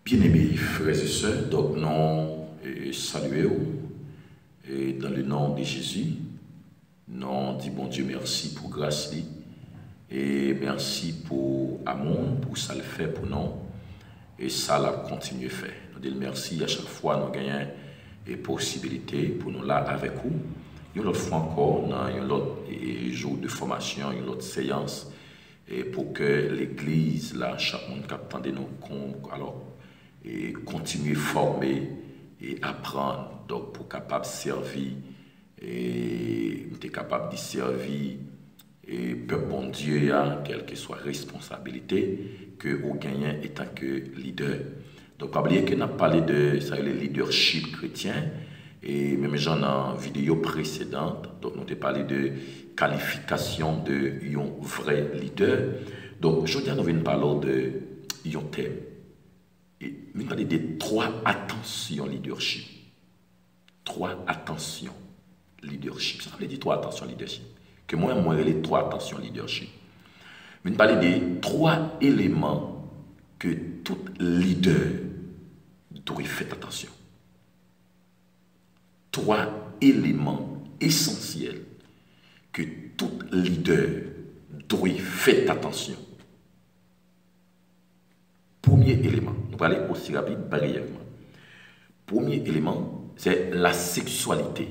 Bien-aimés frères et sœurs, donc nous saluons et dans le nom de Jésus, nous disons bon Dieu merci pour grâce et merci pour amour, pour ça le fait pour nous et ça l'a continué faire. Nous disons merci à chaque fois nous gagnons et possibilité pour nous là avec vous. Une autre fois encore, dans un autre jour de formation, une autre séance et pour que l'Église là, chaque monde qui attendait nous alors et continuer à former et apprendre donc pour capable servir et être capable de servir et peuple bon Dieu quelle que soit responsabilité que vous gagnez étant que leader. Donc pas oublier que nous avons parlé de ça le leadership chrétien et même genre dans vidéo précédente donc nous avons parlé de qualification de un vrai leader. Donc aujourd'hui nous venons parler de un thème. Et nous parler de 3 attentions leadership. 3 attentions leadership. Ça veut dire 3 attentions leadership. Que moi, les 3 attentions leadership. Nous parler de 3 éléments que tout leader doit faire attention. 3 éléments essentiels que tout leader doit faire attention. Premier élément, nous allons aller aussi rapide, brièvement. Premier élément, c'est la sexualité,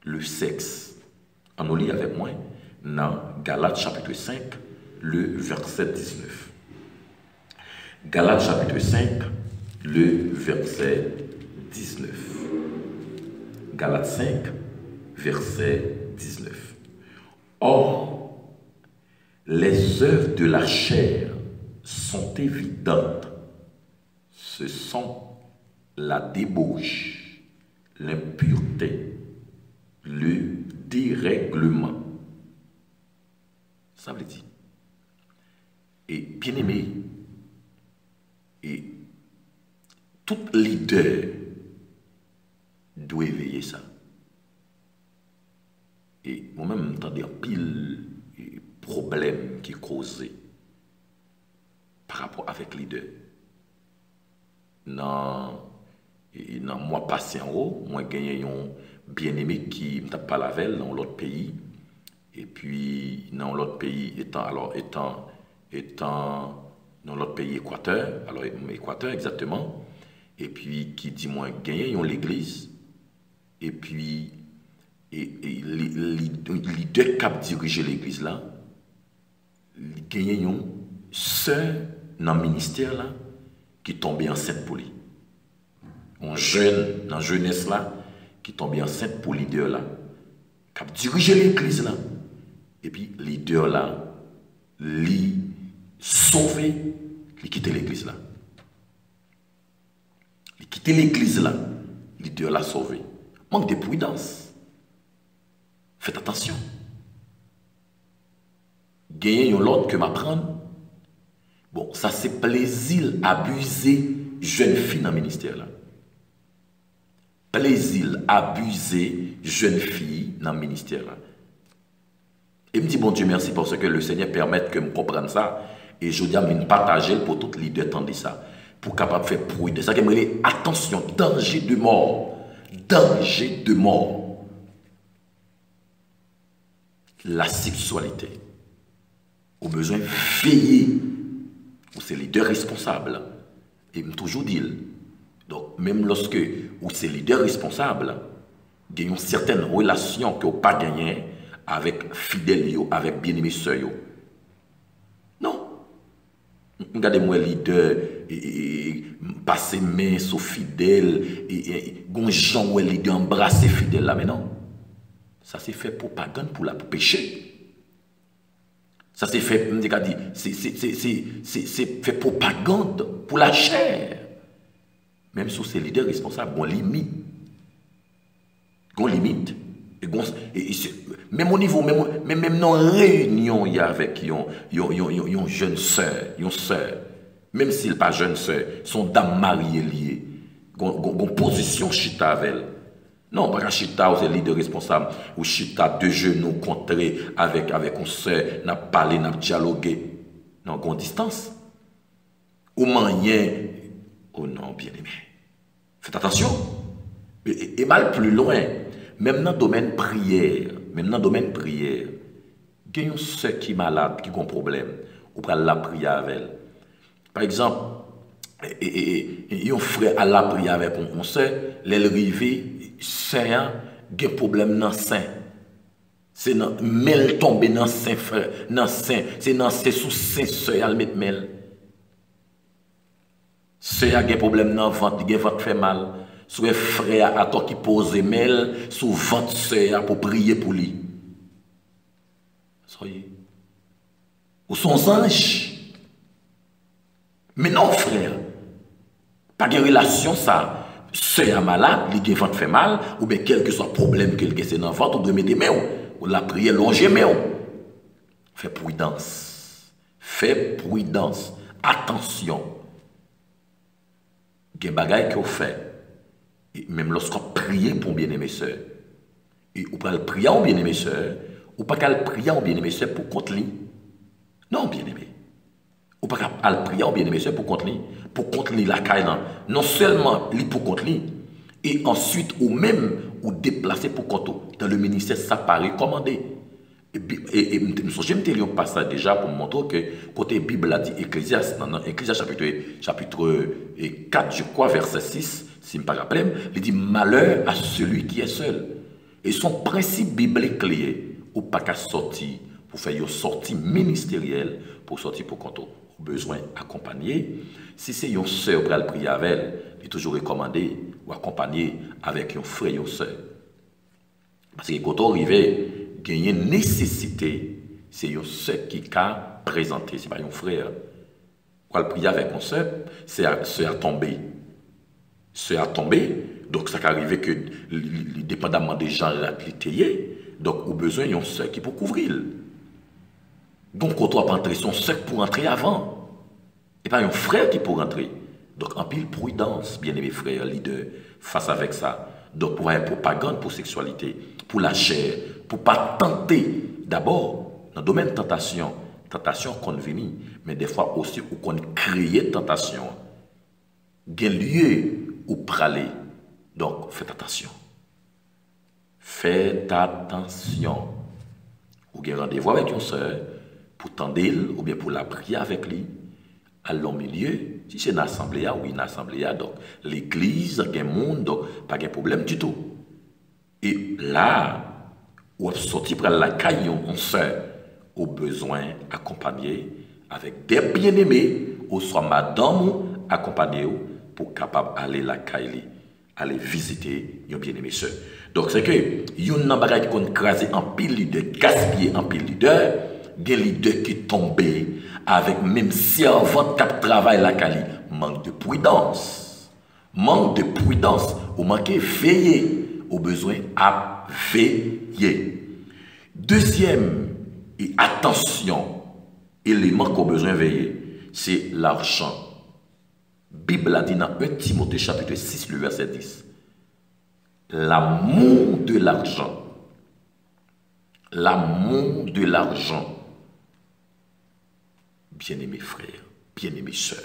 le sexe. On lit avec moi dans Galates chapitre 5, le verset 19. Galates chapitre 5, le verset 19. Galates 5, verset 19. Or, les œuvres de la chair sont évidentes. Ce sont la débauche, l'impureté, le dérèglement. Ça veut dire. Et bien aimé, et tout leader doit éveiller ça. Et moi-même, j'entendais un pile problème qui est causé par rapport avec les deux. Dans le mois passé en haut, moi j'ai gagné un bien-aimé qui m'a parlé avec dans l'autre pays. Et puis, dans l'autre pays, étant dans l'autre pays Équateur, alors Équateur exactement, et puis qui dit moi gagné l'église, et puis les deux cap diriger l'église là, gagné une sœur dans le ministère là, qui tombait enceinte pour lui. Un jeune, dans la jeunesse là, qui tombait enceinte pour leader là, qui a dirigé l'église là. Et puis, leader là, lui sauvé, lui quitter l'église là. Il quitter l'église là, leader là sauvé. Manque de prudence. Faites attention. Gagner un l'autre que m'apprendre. Bon, ça c'est plaisir abuser jeune fille dans le ministère là. Plaisir abuser jeune fille dans le ministère là. Et me dit bon Dieu merci parce que le Seigneur permette que je comprenne ça et je dis à me partager pour tout leader tendre ça pour capable faire prudence. Ça que me dit attention, danger de mort. Danger de mort. La sexualité. Au besoin veiller ou c'est les deux responsables. Et me toujours dire. Donc même lorsque ou c'est les deux responsables, il y a une certaine relation que vous pas gagné avec fidèle avec bien-aimé sœur. Non. Regardez-moi leader passer main sur fidèle et gonjan ou leader embrasser fidèle là mais non. Ça c'est fait propagande pour péché. Ça c'est fait c'est fait propagande pour la chair. Même si c'est leader responsable, on limite. On limite. Même au niveau, même dans la réunion, il y a avec une jeune sœur, même s'il n'est pas jeune sœur, son dame mariée liée, une position chita avec elle. Non, pas chita, c'est leader responsable, ou chita de genoux contrés avec une sœur, n'a parlé, n'a dialogué. Non, une distance. Ou moyen bien-aimé. Faites attention. Et mal plus loin, même dans le domaine prière, il y a un soeur qui est malade, qui a un problème, ou pour la prière avec elle. Par exemple, il y a un frère à la prière avec un soeur, l'arrivée, c'est un problème dans le sein. C'est dans mêle tomber dans le sein, frère, dans le sein, c'est dans c'est sous sein, soeur, elle met mêle. Soeur a un problème dans le ventre, il a un ventre fait mal. Soit frère à toi qui pose mêle sous ventre soeur pour prier pour lui. Soyez. Ou son ange. Mais non, frère. Pas de relation, ça. Soeur malade, il a ventre fait mal, ou bien quel que soit le problème qu'il a dans le ventre, ou de mettre main, ou la prière longer main. Fais prudence. Fais prudence. Attention. Il y a des choses qu'on fait. Et même lorsqu'on prie pour bien-aimé soeur, et ou pas le prier en bien-aimé soeur, ou pas qu'elle prie en bien-aimé soeur pour contre lui. Non, bien-aimé. Ou pas qu'elle prie en bien-aimé soeur pour contre lui la caille. Non seulement lui pour contre lui, et ensuite ou même ou déplacer pour contre dans le ministère, ça paraît commandé. Et je me dis un passage déjà pour montrer que côté Bible a dit Ecclésiaste, dans Ecclésiaste chapitre 4, je crois, verset 6, si je ne me rappelle, il dit malheur à celui qui est seul. Et son principe biblique clé, ou pas qu'à sortir, pour faire une sortie ministérielle, pour sortir pour compte au besoin accompagner. Si c'est une soeur pour aller prier avec elle, il est toujours recommandé ou accompagner avec un frère et une soeur. Parce que quand on arrive, il y a une nécessité, c'est une soeur qui a présenté, ce n'est pas un frère. Pour aller prier avec une soeur, c'est à tomber. C'est à tomber. Donc, ça peut arriver que, dépendamment des gens qui donc, au besoin, il y a une soeur qui peut couvrir. Donc, quand on va entrer, son soeur pour entrer avant. Et pas un frère qui peut rentrer. Donc, en pile prudence, bien aimés frères, leaders, face avec ça. Donc, pour avoir une propagande pour sexualité, pour la chair, pour ne pas tenter. D'abord, dans le domaine de tentation qu'on vient, mais des fois aussi où qu'on crée tentation. Il y a lieu où praler. Donc, faites attention. Faites attention. Ou avez rendez-vous avec une soeur pour tendre ou bien pour la prier avec lui. À long milieu, si c'est une assemblée, oui, une assemblée, donc l'église, il y a un monde, donc pas de problème du tout. Et là, où vous sortez pour la caille, on soeur, au besoin accompagné avec des bien-aimés, ou soit madame accompagnée pour capable aller la caille, aller visiter un bien-aimé soeur. Donc c'est que, il y a un bagage qui a crasé en pile leader, gaspillé en pile leader, des leaders qui tombent avec même servante qui travaille la caille. Manque de prudence. Manque de prudence. Ou manquer veiller. Au besoin à veiller. Deuxième, et attention, élément qu'on a besoin de veiller, c'est l'argent. Bible a dit dans 1 Timothée chapitre 6, le verset 10. L'amour de l'argent. L'amour de l'argent. Bien-aimés frères, bien-aimés sœurs,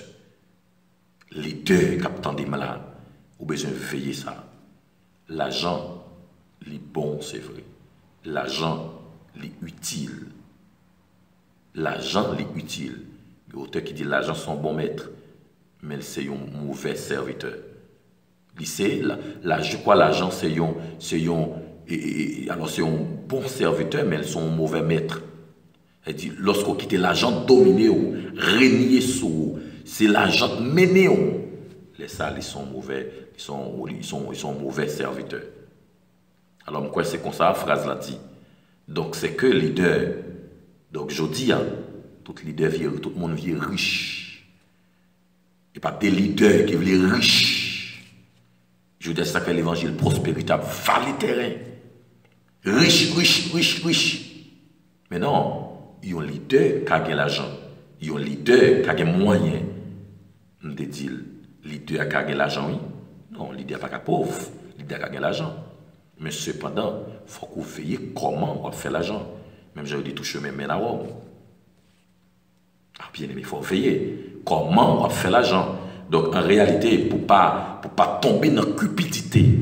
les deux captants des malades, ont besoin de veiller ça. L'argent, les bon, c'est vrai. L'argent, les utile. L'argent, les utile. L'auteur qui dit l'argent, son bon maître, mais c'est un mauvais serviteur. Je crois l'argent, c'est un bon serviteur, mais c'est un mauvais maître. Elle dit, lorsqu'on quitte l'argent dominé ou régner sur, c'est l'argent mené ou. Les salles, ils sont mauvais, ils sont mauvais serviteurs. Alors, pourquoi c'est comme ça, la phrase là dit. Donc, c'est que leader. Donc, je dis, tout le monde vient riche. Et pas des leaders qui veulent riches. Je dis ça que l'évangile prospérité va les terrains. Riche. Mais non. Il y a un leader qui a l'argent. Il y a un leader qui a des moyens. On dit, leader qui a l'argent, oui. Non, leader pas pauvre. Leader qui a l'argent. Mais cependant, il faut qu'on veille comment on fait l'argent. Même j'ai dit tout chemin mène à Rome. Ah, bien aimé, il faut veiller. Comment on fait l'argent. Donc en réalité, pour pas tomber dans la cupidité,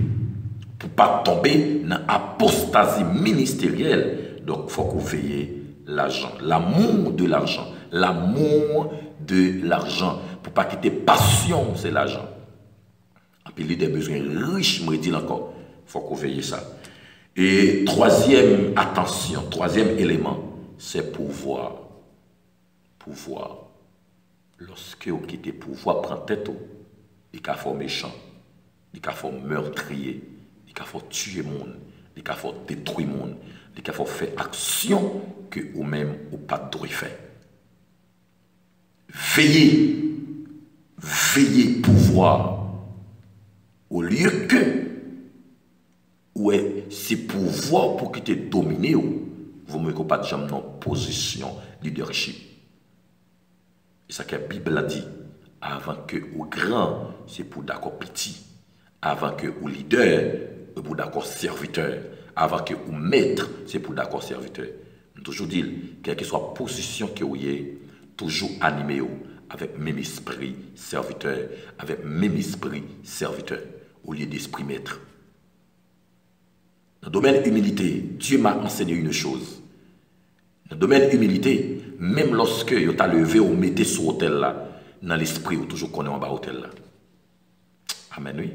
pour pas tomber dans l'apostasie ministérielle, donc il faut qu'on veille l'argent, l'amour de l'argent, l'amour de l'argent, pour pas quitter passion, c'est l'argent. Et puis il y a des besoins riches, je me dis encore, il faut qu'on veille ça. Et troisième, attention, troisième élément, c'est pouvoir. Pouvoir. Lorsque vous quittez le pouvoir, prend tête, il y a méchant, il y a meurtrier, il y a tuer le monde, il y a détruire le monde, il y a faire action que vous-même ou pas de faire. Veillez, veillez pouvoir, au lieu que c'est pouvoir pour quitter dominer, vous ne mettez pas de jambe dans position leadership. Et ça que la Bible a dit, avant que au grand, c'est pour d'accord petit. Avant que au leader, c'est pour d'accord serviteur. Avant que au maître, c'est pour d'accord serviteur. Je toujours dire, quelle que soit la position que vous ayez, toujours animé avec même esprit serviteur, avec même esprit serviteur, au lieu d'esprit maître. Dans le domaine humilité, Dieu m'a enseigné une chose. Dans le domaine humilité, même lorsque vous avez levé ou mettez sur l'hôtel là, dans l'esprit, vous toujours connaissez en bas l'hôtel là. Amen, oui.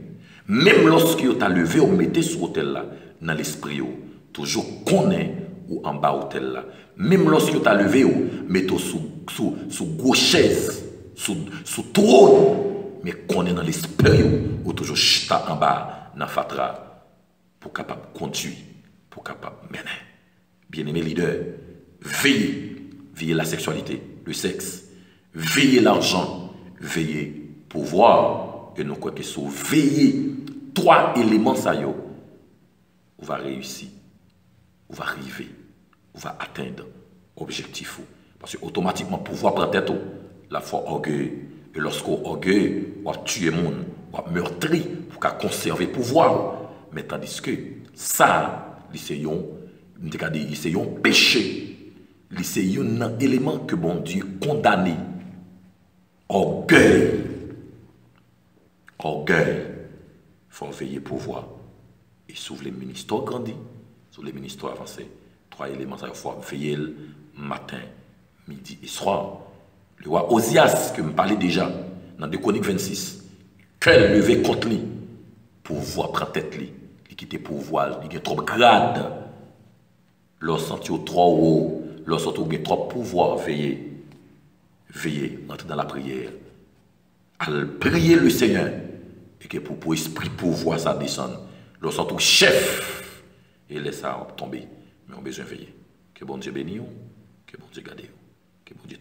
Même lorsque vous avez levé ou mettez sur l'hôtel là, dans l'esprit, vous toujours connaissez ou en bas l'hôtel là. Même lorsque vous avez levé ou mettez sous gros chaise, sous trône, mais connaissez dans l'esprit, vous toujours chita en bas dans fatra pour capable conduire, pour capable mener. Bien-aimé leader, veillez. Veillez la sexualité, le sexe, veillez l'argent, veillez pouvoir, et nous quoi que ce veillez trois éléments ça yo, on va réussir, on va arriver, on va atteindre l'objectif. Parce que automatiquement pouvoir prendre tête, la foi orgueil, et lorsqu'on orgueil, on va tuer le monde, on va meurtrir pour conserver le pouvoir. Mais tandis que ça, c'est un péché. C'est un élément que bon Dieu condamne. Orgueil. Orgueil. Il faut veiller pour voir. Et sous les ministères grandis, sous les ministères avancés, trois éléments, il faut veiller le matin, midi et soir. Le roi Osias, que je me parlais déjà, dans 2 Chroniques 26, qu'elle levait contre lui, pouvoir prendre tête lui, il quitte pouvoir, il a trop de grade, lorsque il trop haut. Lorsque vous avez trop pouvoir, veillez. Veillez, entrez dans la prière. À prier le Seigneur. Et que pour esprit pouvoir ça descende. Lorsque vous chef, et laissez ça tomber. Mais on a besoin de veiller. Que bon Dieu bénisse, que bon Dieu garde, que bon Dieu